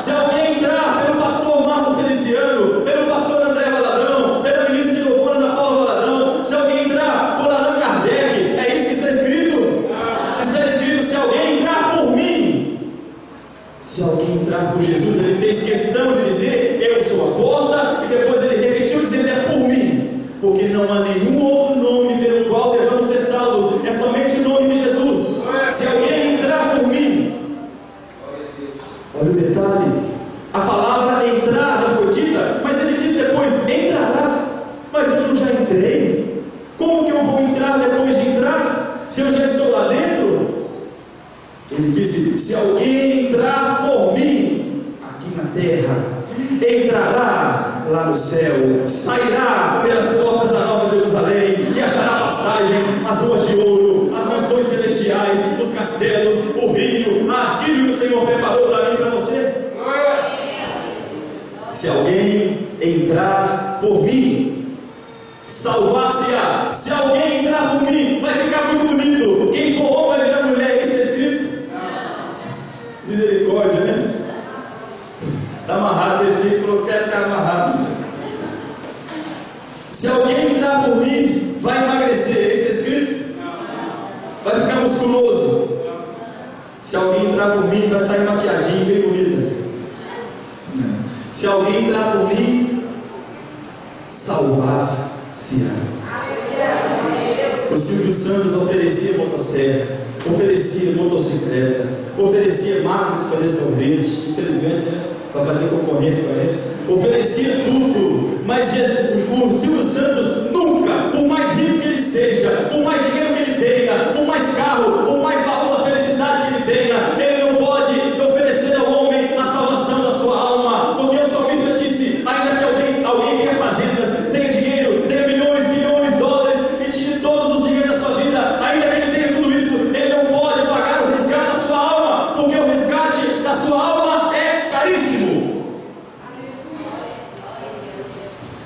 Se alguém entrar pelo pastor Marco Feliciano, pelo pastor André Valadão, pela ministra de louvor Ana Paula Valadão, se alguém entrar por Allan Kardec, é isso que está escrito? Está escrito: se alguém entrar por mim. Se alguém entrar por Jesus, ele fez questão de dizer: eu sou a porta, e depois ele repetiu dizendo: é por mim, porque não há nenhum outro nome pelo qual devemos ser salvos, é somente o nome de Jesus. Se alguém entrar por mim. Olha o detalhe, a palavra entrar já foi dita, mas ele diz depois: entrará. Mas eu já entrei. Como que eu vou entrar depois de entrar, se eu já estou lá dentro? Ele disse: se alguém entrar por mim, aqui na terra, entrará lá no céu, sairá pelas portas da Nova Jerusalém e achará passagens, as ruas de ouro, as mansões celestiais, os castelos, o rio, aquilo que o Senhor preparou para mim e para você. Se alguém entrar por mim, salvar-se-á. Se alguém entrar por mim, vai ficar muito bonito. Quem for homem vai virar mulher, isso é escrito? Misericórdia, né? Está amarrado, ele falou: quero estar amarrado. Se alguém entrar por mim, vai emagrecer, isso é escrito? Vai ficar musculoso. Se alguém entrar por mim, vai estar maquiadinho, bem bonita. Se alguém entrar por mim, salvar-se-á. O Silvio Santos oferecia motosserra, oferecia motocicleta, oferecia máquina de fazer sorvete, infelizmente, né, para fazer concorrência com a gente, oferecia tudo, mas o Silvio Santos nunca, por mais rico que ele seja, por mais dinheiro que ele tenha, por mais carro, por mais valor da felicidade que ele tenha, ele não pode oferecer ao homem a salvação da sua alma, porque o salmista disse: ainda que alguém tenha fazendas, tenha dinheiro, tenha milhões de dólares e tire todos os dinheiros da sua vida, ainda que ele tenha tudo isso, ele não pode pagar o resgate da sua alma, porque o resgate da sua alma é caríssimo.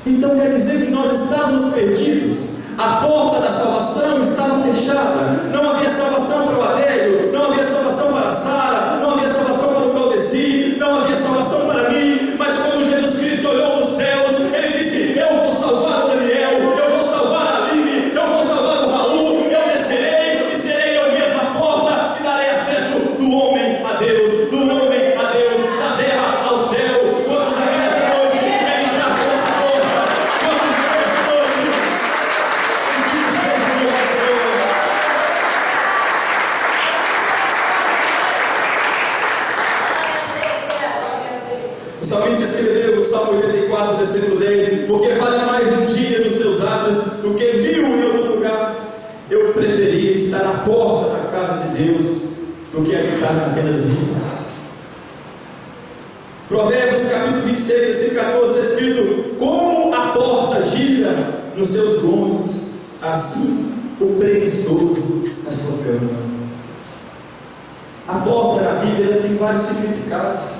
Então quer dizer que nós estávamos perdidos, a porta da salvação estava fechada, não havia salvação para o Adélio, não havia salvação para a Sara, não havia salvação para o Claudeci, não havia salvação para mim. Mas quando Jesus Cristo olhou para os céus, ele disse: eu vou salvar o Daniel, eu vou salvar a Aline, eu vou salvar o Raul, eu descerei e serei eu mesmo a porta e darei acesso do homem a Deus, do homem a Deus, da terra ao céu. Quantos aqui nessa noite querem entrar por essa porta? Quantos nessa noite? O salmista escreveu no Salmo 84, versículo 10: porque vale mais um dia nos teus atos do que 1000 em outro lugar. Eu preferia estar à porta da casa de Deus do que habitar na tenda dos ricos. Provérbios capítulo 26, versículo 14, está escrito: como a porta gira nos seus gozos, assim o preguiçoso na sua cama. A porta na Bíblia tem vários significados.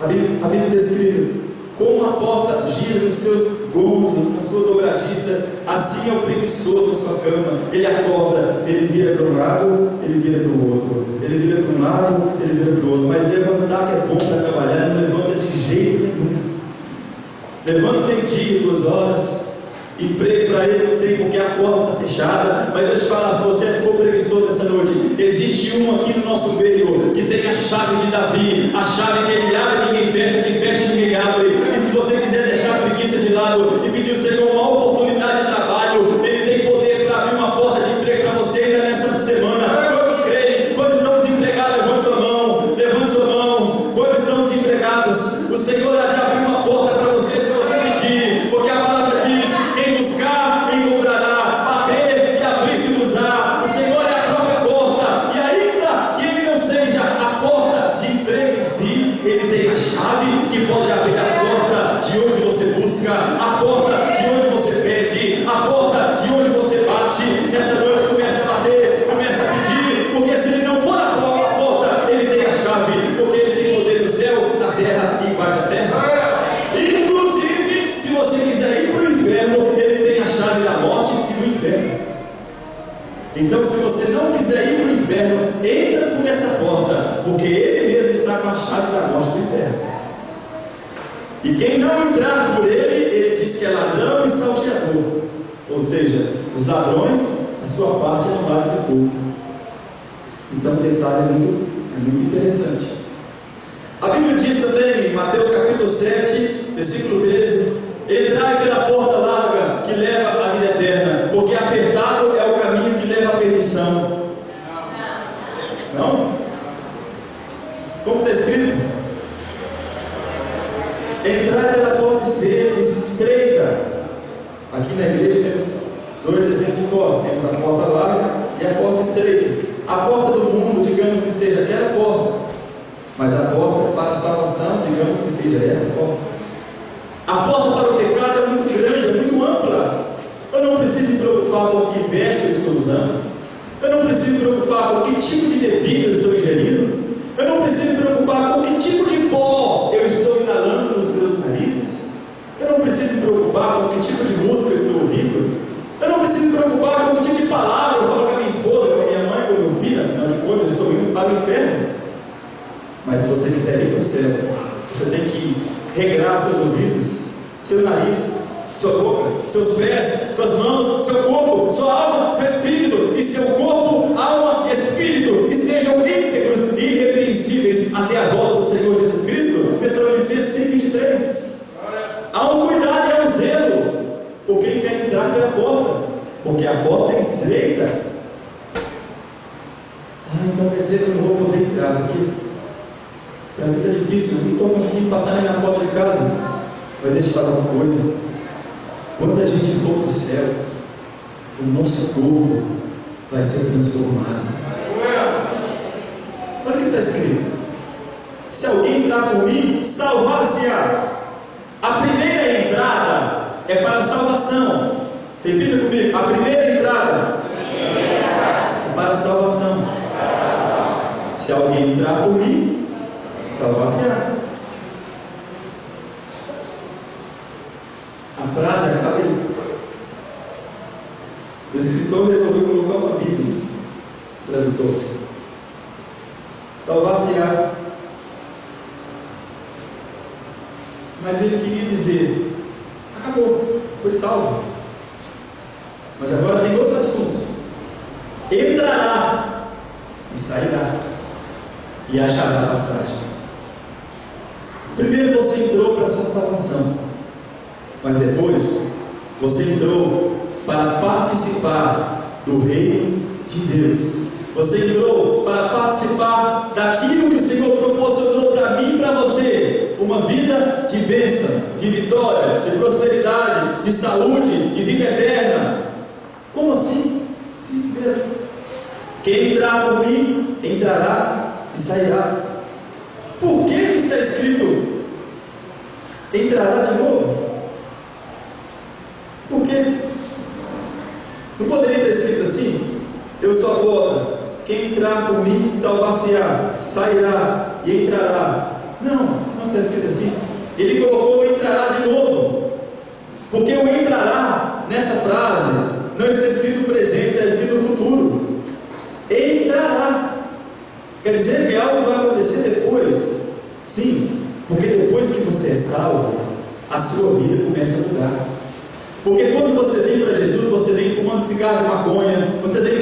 A Bíblia descreve como a porta gira nos seus gozos, na sua dobradiça, assim é o preguiçoso na sua cama. Ele acorda, ele vira para um lado, ele vira para o outro, ele vira para um lado, ele vira para o outro. Mas levantar que é bom para trabalhar, não levanta de jeito nenhum. Levanta meio-dia, 2 horas, emprego para ele não tem, porque a porta está fechada. Mas eu te falar, se você ficou preguiçoso essa noite, existe um aqui no nosso meio que tem a chave de Davi, a chave que ele abre, ninguém fecha, quem fecha, ninguém abre. E se você quiser deixar a preguiça de lado e pedir ao Senhor uma oportunidade de trabalho, ele tem poder para abrir uma porta de emprego para você ainda nessa semana. Quantos creem? Quantos estão desempregados? Levante sua mão, levante sua mão. Quantos estão desempregados? O Senhor já abriu uma porta para você se você pedir, porque a palavra diz: quem buscar, encontrará, bater e abrir-se-vos-á. O Senhor é a própria porta, e ainda que ele não seja a porta de emprego em si, ele tem a chave que pode abrir a porta de onde você busca, a porta de onde você pede, a porta de onde você bate. Nessa noite começa a bater, começa a pedir, porque se ele não for a porta, ele tem a chave, porque ele tem poder no céu, na terra e embaixo da terra. Inclusive, se você quiser ir para o inferno, ele tem a chave da morte e do inferno. Então, se você não quiser ir para o inferno, entra por essa porta, porque ele mesmo está com a chave da morte do inferno. E quem não entrar por ele diz que é ladrão e salteador. Ou seja, os ladrões, a sua parte é no lago de fogo. Então o detalhe é muito interessante. A Bíblia diz também, em Mateus capítulo 7, versículo 13: entrai pela porta larga que leva à vida eterna, porque apertado é o caminho que leva à perdição. Não? Como está escrito? Entrai pela porta estreita. Aqui na igreja temos dois exemplos de porta. Temos a porta larga e a porta estreita. A porta do mundo, digamos que seja aquela porta, mas a porta para a salvação, digamos que seja essa porta. A porta para o pecado é muito grande, é muito ampla. Eu não preciso me preocupar com o que veste eu estou usando. Eu não preciso me preocupar com que tipo de bebida eu estou ingerindo. Eu não preciso me preocupar com que tipo de pó eu estou inalando nos meus narizes. Eu não preciso me preocupar com que tipo de música eu estou ouvindo. Eu não preciso me preocupar com que tipo de palavra eu falo com a minha esposa, com a minha mãe, com o meu filho. Afinal de contas, eu estou indo para o inferno. Mas se você quiser ir para o céu, você tem que regrar seus ouvidos, seu nariz, sua boca, seus pés, suas mãos, seu corpo, sua alma, seu espírito, e seu corpo, alma e espírito estejam íntegros e irrepreensíveis até a volta do Senhor Jesus Cristo. Tessalonicenses 5:23. Há um cuidado e há um zelo por quem quer entrar pela porta, porque a porta é estreita. Então quer dizer que eu não vou poder entrar, porque para mim está difícil, eu não estou conseguindo passar nem na porta de casa. Mas deixa eu falar uma coisa: quando a gente for para o céu, o nosso corpo vai ser transformado. Olha o que está escrito: se alguém entrar por mim, salvar-se-á. A primeira entrada é para a salvação. Repita comigo: a primeira entrada é para a salvação. Se alguém entrar por mim, salvar-se-á. A frase acaba aí. O escritor resolveu colocar uma Bíblia, o tradutor. Salvar-se-á. Mas ele queria dizer: acabou, foi salvo. Mas agora tem outro assunto: entrará e sairá, e achará pastagem. Primeiro você entrou para a sua salvação, mas depois você entrou para participar do reino de Deus. Você entrou para participar daquilo que o Senhor proporcionou para mim e para você: uma vida de bênção, de vitória, de prosperidade, de saúde, de vida eterna. Como assim? Isso mesmo. Quem entrar por mim, entrará e sairá. Por que está escrito entrará de novo? Por quê? Não poderia ter escrito assim? Eu só voto: quem entrar por mim, salvar-se-á, sairá e entrará. Não está escrito assim. Ele colocou entrará de novo, porque o entrará nessa frase não está escrito presente, está escrito futuro. Entrará quer dizer que é algo que vai acontecer depois. Sim, porque depois que você é salvo, a sua vida começa a mudar. Porque quando você vem para Jesus, você vem fumando cigarro de maconha, você vem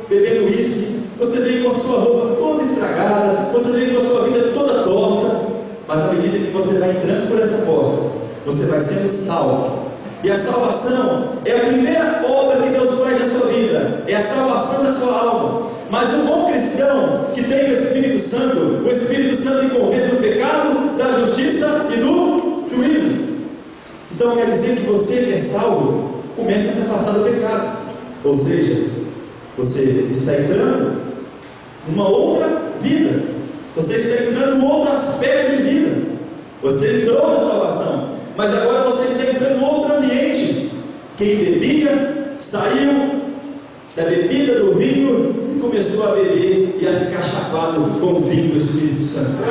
bebendo uísque, você vem com a sua roupa toda estragada, você vem com a sua vida toda torta. Mas à medida que você vai entrando por essa porta, você vai sendo salvo. E a salvação é a primeira obra que Deus faz na sua vida, é a salvação da sua alma. Mas o bom cristão que tem o Espírito Santo lhe convence do pecado, da justiça e do juízo. Então quer dizer que você que é salvo começa a se afastar do pecado. Ou seja, você está entrando numa outra vida, você está entrando num outro aspecto de vida. Você entrou na salvação, mas agora você está entrando num outro ambiente. Quem bebia, saiu da bebida do vinho e começou a beber e a ficar chapado com o vinho do Espírito Santo.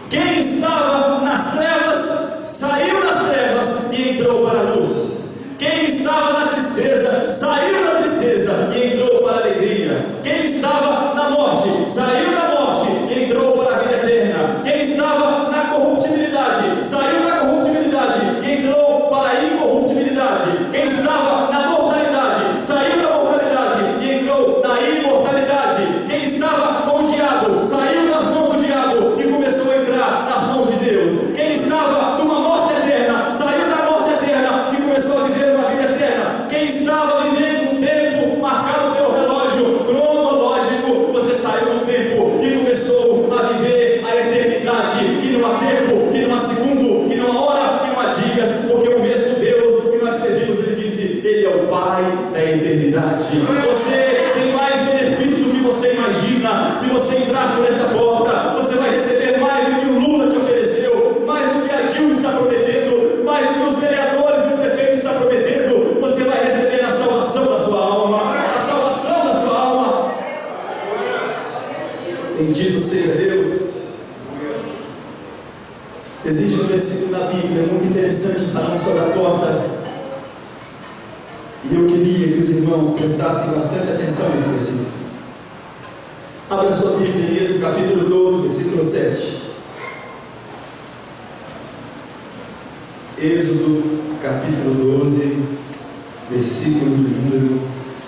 Quem estava nas trevas, saiu das trevas e entrou para a luz. Quem estava na tristeza, saiu da tristeza e entrou para a alegria. Quem estava na morte, saiu da morte e entrou para a vida eterna. Quem estava na corruptibilidade, não há tempo, que não há segundo, que não há hora, que não há dias, porque o mesmo Deus que nós servimos, Ele disse, Ele é o Pai da eternidade. Você tem mais benefício do que você imagina. Se você entrar por essa porta, você vai receber mais do que o Lula te ofereceu, mais do que a Dilma está prometendo, mais do que os vereadores e o prefeito está prometendo. Você vai receber a salvação da sua alma, a salvação da sua alma. Bendito seja Deus. Existe um versículo na Bíblia muito interessante falando sobre a porta, e eu queria que os irmãos prestassem bastante atenção nesse versículo. Abra sua Bíblia em Êxodo capítulo 12, versículo 7. Êxodo capítulo 12, versículo número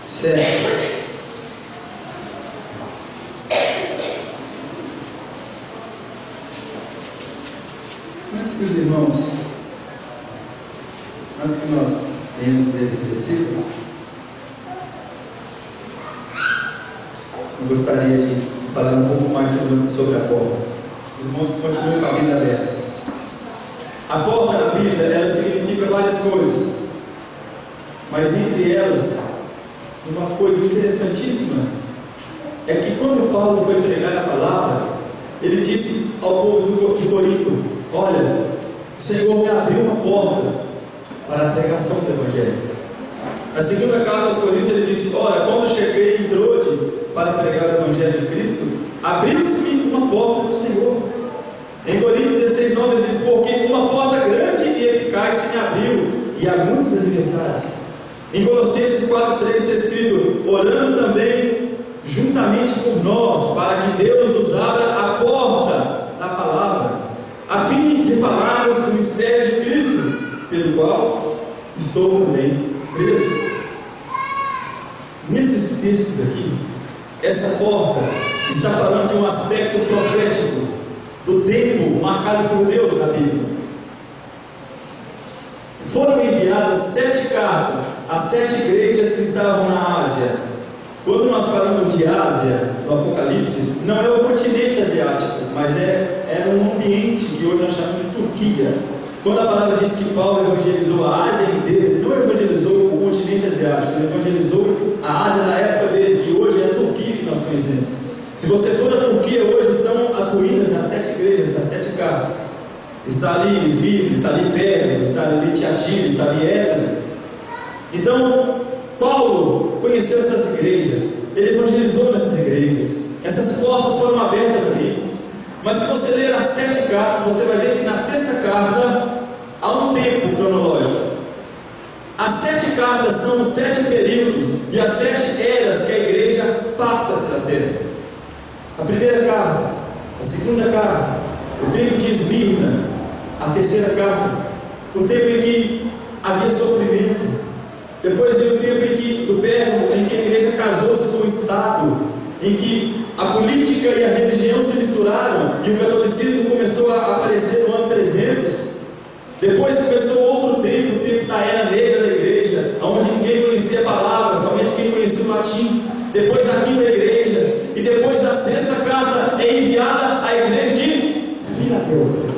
7. Antes que nós tenhamos esse versículo, eu gostaria de falar um pouco mais sobre a porta. Os irmãos continuem com a Bíblia aberta. A porta na Bíblia, ela significa várias coisas, mas entre elas, uma coisa interessantíssima é que quando Paulo foi pregar a palavra, ele disse ao povo de Corinto: olha, o Senhor me abriu uma porta para a pregação do Evangelho. Na segunda carta aos Coríntios ele disse: olha, quando cheguei em Troade para pregar o Evangelho de Cristo, abriu-se uma porta do Senhor. Em Coríntios 16:9 ele diz: porque uma porta grande e eficaz se me abriu, e há muitos adversários. Em Colossenses 4:3 está escrito: orando também juntamente por nós, para que Deus nos abra a porta da palavra, a fim de falarmos do mistério de Cristo, pelo qual estou também preso. Nesses textos aqui, essa porta está falando de um aspecto profético do tempo marcado por Deus na Bíblia. Foram enviadas 7 cartas às 7 igrejas que estavam na Ásia. Quando nós falamos de Ásia, no Apocalipse, não é o continente asiático, mas é um ambiente que hoje nós chamamos de Turquia. Quando a palavra diz que Paulo evangelizou a Ásia inteira, ele não evangelizou o continente asiático, ele evangelizou a Ásia na época dele, que hoje é a Turquia que nós conhecemos. Se você for na Turquia, hoje estão as ruínas das 7 igrejas, das 7 cartas. Está ali Esmirna, está ali Pérgamo, está ali Tiatira, está ali Éfeso. Então, Paulo conheceu essas igrejas, ele evangelizou nessas igrejas, essas portas foram abertas ali. Mas se você ler as 7 cartas, você vai ver que na 6ª carta há um tempo cronológico. As 7 cartas são 7 períodos e as 7 eras que a igreja passa pela terra. A primeira carta, a segunda carta, o tempo de Esmirna, a terceira carta, o tempo em que havia sofrimento. Depois veio o tempo do Pérgamo, em que a igreja casou-se com o Estado, em que a política e a religião se misturaram e o catolicismo começou a aparecer no ano 300. Depois começou outro tempo, o tempo da era negra da igreja, onde ninguém conhecia a palavra, somente quem conhecia o latim. Depois a 5ª igreja, e depois a 6ª carta é enviada à igreja de Filadélfia.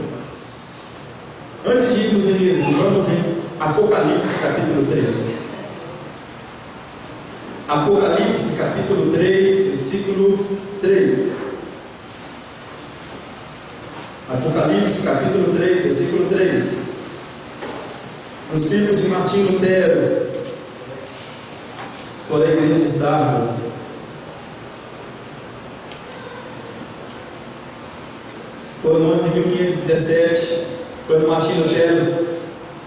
Antes de irmos em Êxodo, vamos em Apocalipse capítulo 3. Apocalipse capítulo 3, versículo 3. Apocalipse capítulo 3, versículo 3. Nos tempos de Martinho Lutero, foi a igreja de Sardo. Foi no ano de 1517, quando Martinho Lutero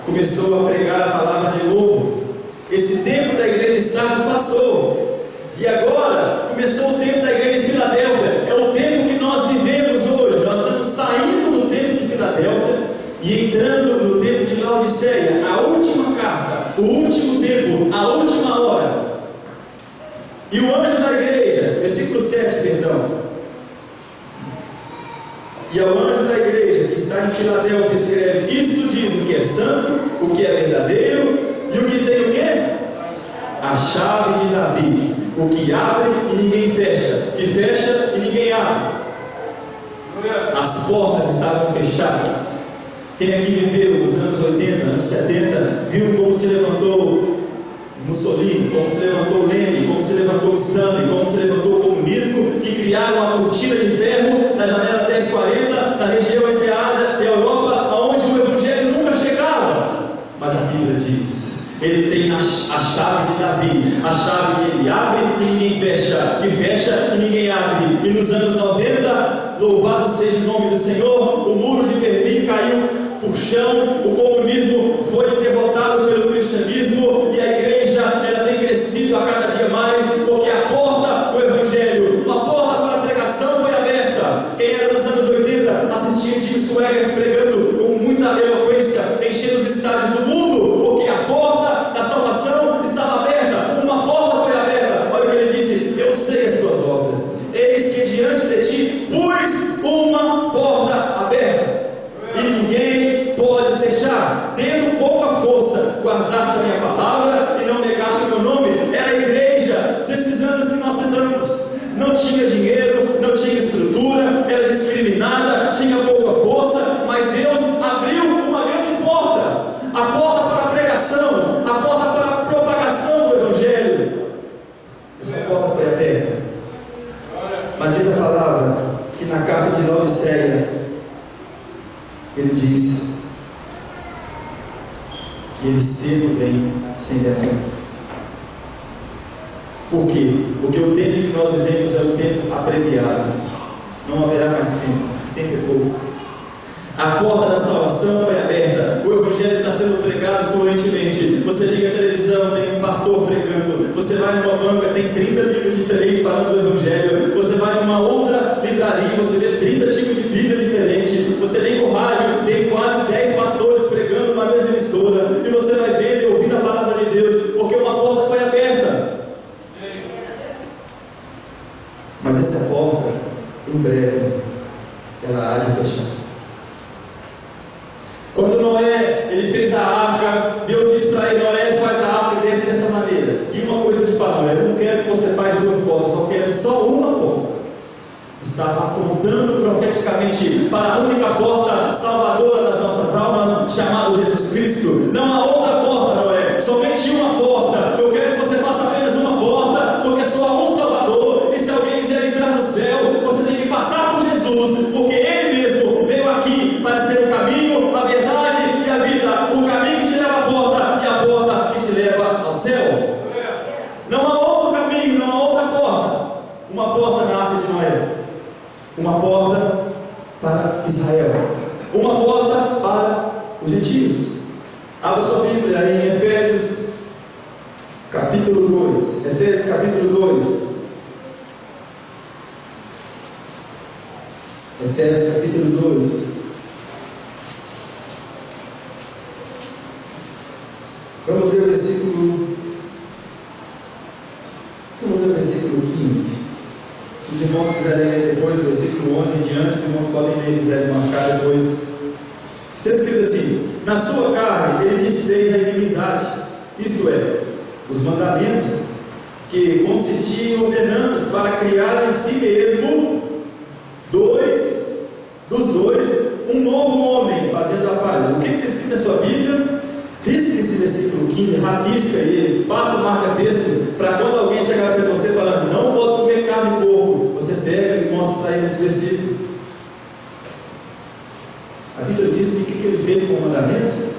começou a pregar a palavra de novo. Esse tempo da igreja de Sardo passou, e agora começou o tempo da igreja de Filadélfia. É o tempo que nós vivemos hoje. Nós estamos saindo do tempo de Filadélfia e entrando no tempo de Laodiceia, a última carta, o último tempo, a última hora. E o anjo da igreja, versículo 7, perdão. E ao anjo da igreja que está em Filadélfia escreve: isto diz o que é santo, o que é verdadeiro e o que tem o quê? A chave de Davi, o que abre e ninguém fecha, que fecha e ninguém abre. A as portas estavam fechadas. Quem aqui viveu nos anos 80, anos 70, viu como se levantou Mussolini, como se levantou Lenin, como se levantou Stalin, como se levantou o comunismo, e criaram uma cortina de ferro na janela 1040, na região entre a Ásia e a Europa, onde o Evangelho nunca chegava. Mas a Bíblia diz, ele tem a chave de Davi, a chave que ele abre e ninguém fecha, que fecha e ninguém abre. E nos anos 90, louvado seja o nome do Senhor, o muro de Berlim caiu por chão, o comunismo foi derrotado pelo cristianismo, e a igreja ela tem crescido a cada dia mais, porque a porta do Evangelho, uma porta para a pregação foi aberta. Quem era nos anos 80 assistia Jim Swaggart pregando com muita eloquência, enchendo os estádios do mundo, porque a porta da salvação estava aberta. Uma porta foi aberta. Olha o que ele disse: eu sei as tuas obras, eis que diante de ti pus uma porta aberta, e ninguém pode fechar. Tendo pouca força, guardaste a minha palavra e não negaste o meu nome. Era a igreja desses anos que nós citamos. Não tinha dinheiro, não tinha estrutura, era discriminada, tinha pouca força, mas Deus abriu uma grande porta, a porta para a pregação, a porta para a propagação do Evangelho. Essa porta foi aberta. Mas diz a palavra que na carta de Laodiceia ele diz que ele cedo vem sem demora. Por quê? Porque o tempo que nós vivemos é o tempo abreviado. Não haverá mais tempo. Tempo é pouco. A porta da salvação foi aberta. O Evangelho está sendo pregado fluentemente. Você liga a televisão, tem um pastor pregando. Você vai numa banca, tem 30 livros diferentes falando do Evangelho. Você vai numa outra livraria, você vê 30 tipos de Bíblia diferentes. Você liga o rádio, tem quase 10 pastores pregando na mesma emissora. E você vai vendo e ouvindo a palavra de Deus, porque uma porta foi aberta. Mas essa porta, em breve, ela há de fechar. Quando Noé, ele fez a arca, Deus disse para ele: Noé, faz a arca e desce dessa maneira. E uma coisa eu te falo, Noé, eu não quero que você faça duas portas, só quero só uma porta. Estava apontando profeticamente para a única porta salvadora das nossas almas, chamada Jesus Cristo. Não há outra porta, Noé, somente uma porta. Eu quero que você faça apenas uma porta, porque só há um Salvador. E se alguém quiser entrar no céu, você tem que passar por Jesus, porque Ele mesmo veio aqui para ser o caminho, a verdade e a vida. O caminho que te leva à porta e a porta que te leva ao céu. Não há outro caminho, não há outra porta. Uma porta na arca de Noé, uma porta para Israel, uma porta para os gentios. Abra sua Bíblia aí em Efésios capítulo 2. Efésios capítulo 2. Efésios capítulo 2. Vamos ler o versículo 15. Se os irmãos quiserem ler depois do versículo 11 em diante, os irmãos podem ler, quiserem marcar depois. Está escrito assim: na sua carne ele desfez a inimizade, isto é, os mandamentos, que consistiam em ordenanças para criar em si mesmo dos dois um novo homem, fazendo a paz. O que está escrito na sua Bíblia? Risque esse versículo 15, rabisca ele, passa o marca-texto, para quando alguém chegar para você falando: não pode comer carne de porco, você pega e mostra para ele esse versículo. A Bíblia diz que o que ele fez com o mandamento?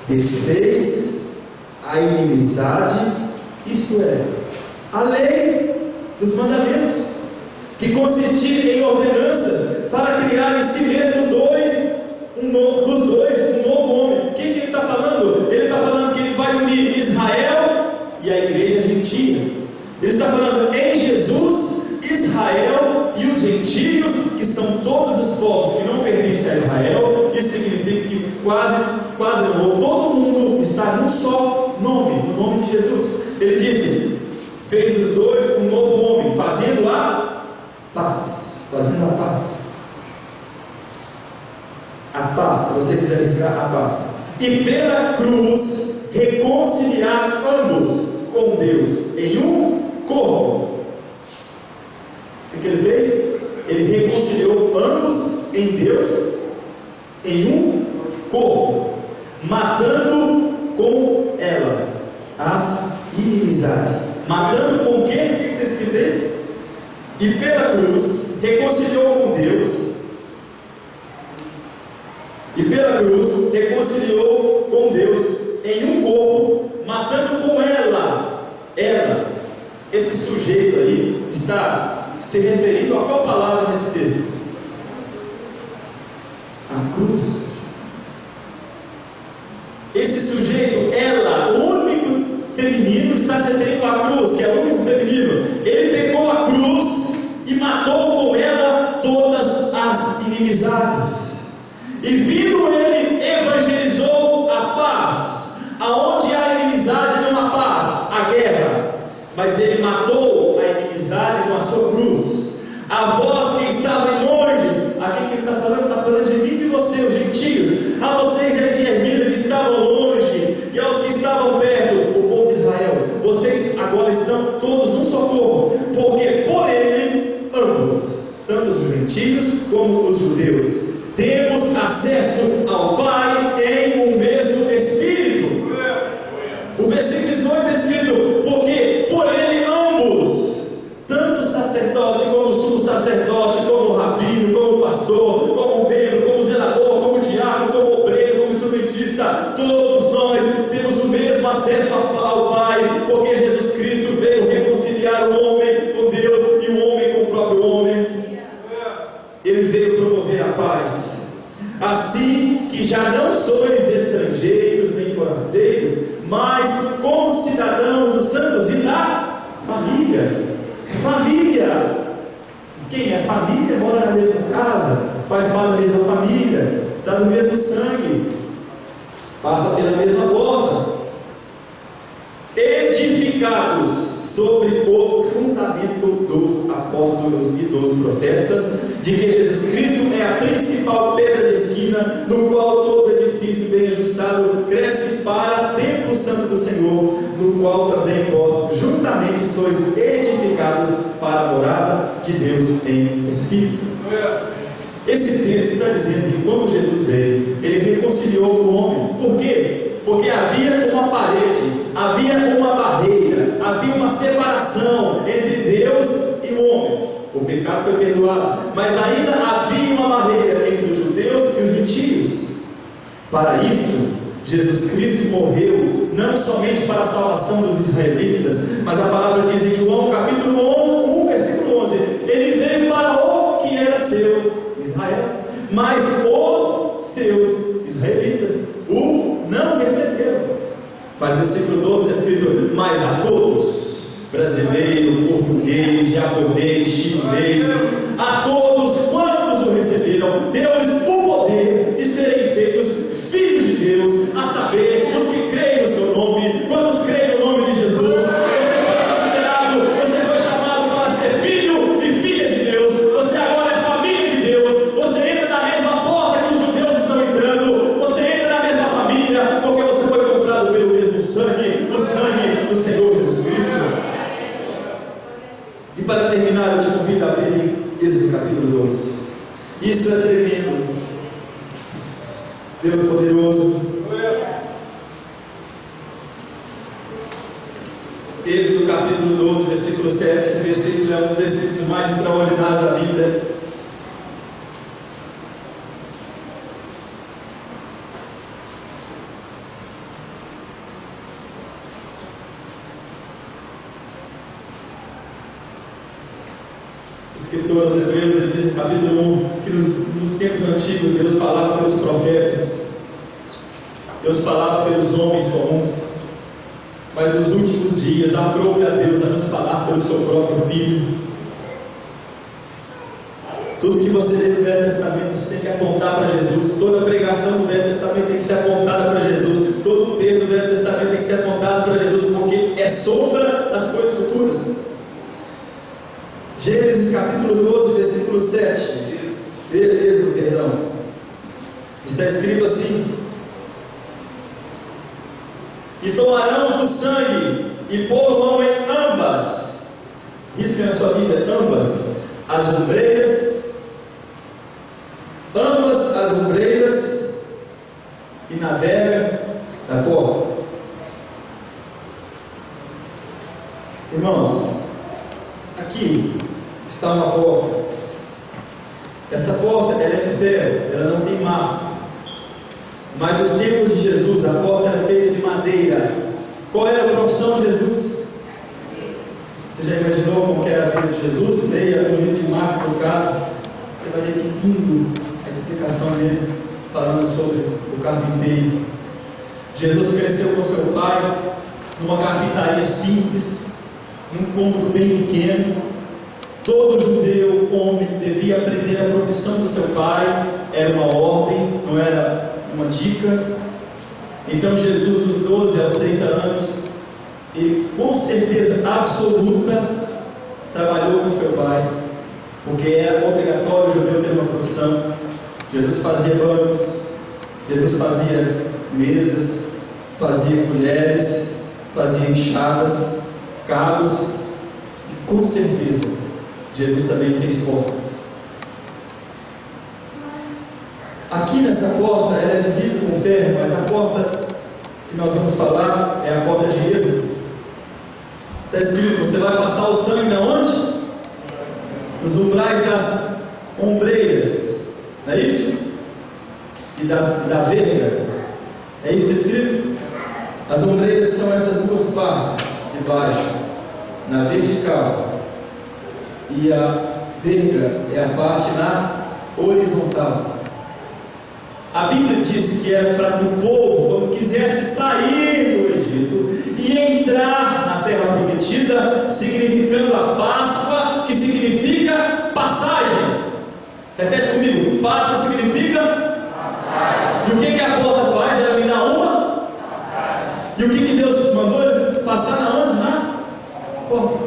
Desfez a inimizade, isto é, a lei dos mandamentos, que consistia em ordenanças para criar em si mesmo dos dois um novo homem. O que ele está falando? Ele está falando que ele vai unir Israel e a igreja gentia. Ele está falando em Jesus, Israel e os gentios, que são todos os povos que não pertencem a Israel. Isso significa que quase não, todo mundo está num só nome, no nome de Jesus. Ele disse: fez os dois um novo homem, fazendo a paz. A paz, se você quiser arriscar, a paz. E pela cruz reconciliar ambos com Deus em um corpo. O que ele fez? Ele reconciliou ambos em Deus, em um corpo, matando com ela as inimizades. Matando com o quê? O que está escrito aí? E pela cruz reconciliou com Deus. E pela cruz reconciliou com Deus em um corpo, matando com ela. Ela, esse sujeito aí, está se referindo a qual palavra nesse texto? A cruz. Esse sujeito, ela, o único feminino, está se referindo à cruz, que é o único feminino. Ele pegou a cruz e matou com ela todas as inimizades. E vindo ele, evangelizou a paz. Aonde há inimizade não há paz, há guerra. Mas ele matou a inimizade com a sua cruz. A vós que estavam longe, aqui que ele está falando de mim e de você, os gentios. A vocês, etermina, que estavam longe, e aos que estavam perto, o povo de Israel. Vocês agora estão todos num só corpo, porque por ele, ambos, tanto os gentios como os judeus, temos acesso ao Pai em um mesmo Espírito. O versículo 18 é escrito: porque por ele ambos, tanto o sacerdote como o sumo sacerdote, como o rabino, como o pastor, como o membro, como o zelador, como o diácono, como o obreiro, como o instrumentista, todos nós temos o mesmo acesso ao Pai, porque Jesus Cristo veio reconciliar o homem com Deus e o homem com o próprio homem. Ele veio promover a paz. Assim que já não sois estrangeiros nem forasteiros, mas concidadãos dos santos e da família. Família. Quem é família mora na mesma casa, faz parte da mesma família, está no mesmo sangue, passa pela mesma porta. Edificados sobre o fundamento dos apóstolos e dos profetas, de que Jesus Cristo é a principal pedra de esquina, no qual todo edifício bem ajustado cresce para templo santo do Senhor, no qual também vós juntamente sois edificados para a morada de Deus em Espírito. Esse texto está dizendo que quando Jesus veio, ele reconciliou o homem. Por quê? Porque havia uma parede, havia uma barreira, havia uma separação entre Deus e o homem. O pecado foi perdoado, mas ainda havia uma barreira entre os judeus e os gentios. Para isso, Jesus Cristo morreu não somente para a salvação dos israelitas, mas a palavra diz em João capítulo 1, versículo 11: ele veio para o que era seu, Israel, mas os seus israelitas o não receberam. Mas versículo 12 é escrito: mas a todos, brasileiro, português, japonês, chinês, a todos quantos o receberam, deu-lhes o poder de serem feitos filhos de Deus, a saber, os que creem no seu nome. Quantos creem no nome de Jesus? Você foi considerado, você foi chamado para ser filho e filha de Deus. Você agora é família de Deus. Você entra na mesma porta que os judeus estão entrando. Você entra na mesma família, porque você foi comprado pelo mesmo sangue, o sangue do Senhor Jesus Cristo. E para terminar, eu te convido a abrir Êxodo capítulo 12. Isso é tremendo. Deus poderoso. Êxodo capítulo 12, versículo 7. Esse versículo é um dos versículos mais extraordinários da Bíblia. O escritor aos Hebreus, ele diz no capítulo 1 que nos tempos antigos Deus falava pelos profetas, Deus falava pelos homens comuns, mas nos últimos dias aprove a Deus a nos falar pelo seu próprio Filho. Tudo que você lê no Velho Testamento, você tem que apontar para Jesus. Toda pregação do Velho Testamento tem que ser apontada para Jesus. Todo texto do Velho Testamento tem que ser apontado para Jesus, porque é sombra das coisas futuras. Gênesis capítulo 12, versículo 7. Êxodo, perdão. Está escrito assim: e tomarão do sangue e pô-lo em ambas, risca na sua Bíblia, ambas as ombreiras na verga da porta. Irmãos, aqui está uma porta. Essa porta ela é de ferro, ela não tem marco. Mas nos tempos de Jesus, a porta era feita de madeira. Qual era a profissão de Jesus? Você já imaginou como era a vida de Jesus? Leia o livro de Marcos Lucado. Você vai ver que lindo a explicação dele, falando sobre o carpinteiro. Jesus cresceu com seu pai numa carpintaria simples, num cômodo bem pequeno. Todo judeu, homem, devia aprender a profissão do seu pai. Era uma ordem, não era uma dica. Então Jesus, dos 12 aos 30 anos, ele com certeza absoluta trabalhou com seu pai, porque era obrigatório o judeu ter uma profissão. Jesus fazia bancos, Jesus fazia mesas, fazia colheres, fazia enxadas, cabos, e com certeza Jesus também fez portas. Aqui nessa porta, ela é de vidro com ferro, mas a porta que nós vamos falar é a porta de Êxodo. Está escrito: você vai passar o sangue de onde? Nos umbrais das ombreiras, não é isso? E da verga, é isso que está escrito? As ombreiras são essas duas partes de baixo, na vertical, e a verga é a parte na horizontal. A Bíblia diz que era para que o povo, quando quisesse sair do Egito e entrar na terra prometida, significando a Páscoa, que significa passagem. Repete comigo: Páscoa significa passagem. E o que a porta faz? Ela me dá uma passagem. E o que Deus mandou ele passar na onde? Na porta.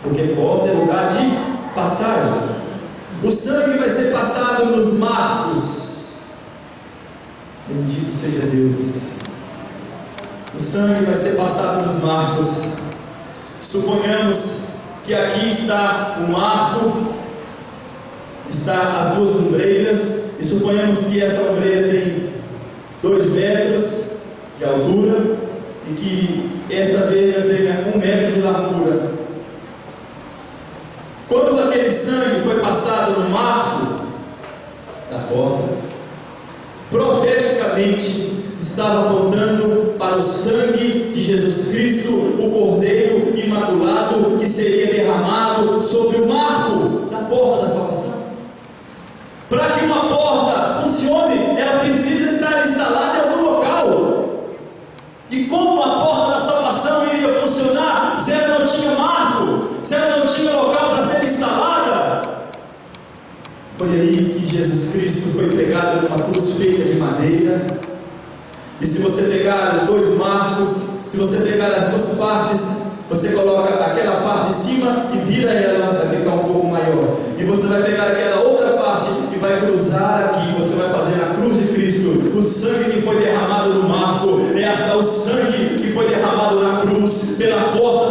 Porque porta é lugar de passagem. O sangue vai ser passado nos marcos. Bendito seja Deus. O sangue vai ser passado nos marcos. Suponhamos que aqui está o marco, está as duas ombreiras, e suponhamos que essa ombreira tem 2 metros de altura e que esta verga tenha 1 metro de largura. Quando aquele sangue foi passado no marco da porta, profeticamente estava apontando para o sangue de Jesus Cristo, o Cordeiro Imaculado, que seria derramado sobre o marco da porta da salvação. Para que uma porta funcione, ela precisa estar instalada em algum local. E como a porta da salvação iria funcionar se ela não tinha marco, se ela não tinha local para ser instalada? Foi aí que Jesus Cristo foi pregado numa cruz feita de madeira. E se você pegar os 2 marcos, se você pegar as 2 partes, você coloca aquela parte em cima e vira ela, vai ficar um pouco maior. E você vai pegar aquela outra parte e vai cruzar aqui. Você vai fazer na cruz de Cristo. O sangue que foi derramado no marco é o sangue que foi derramado na cruz pela porta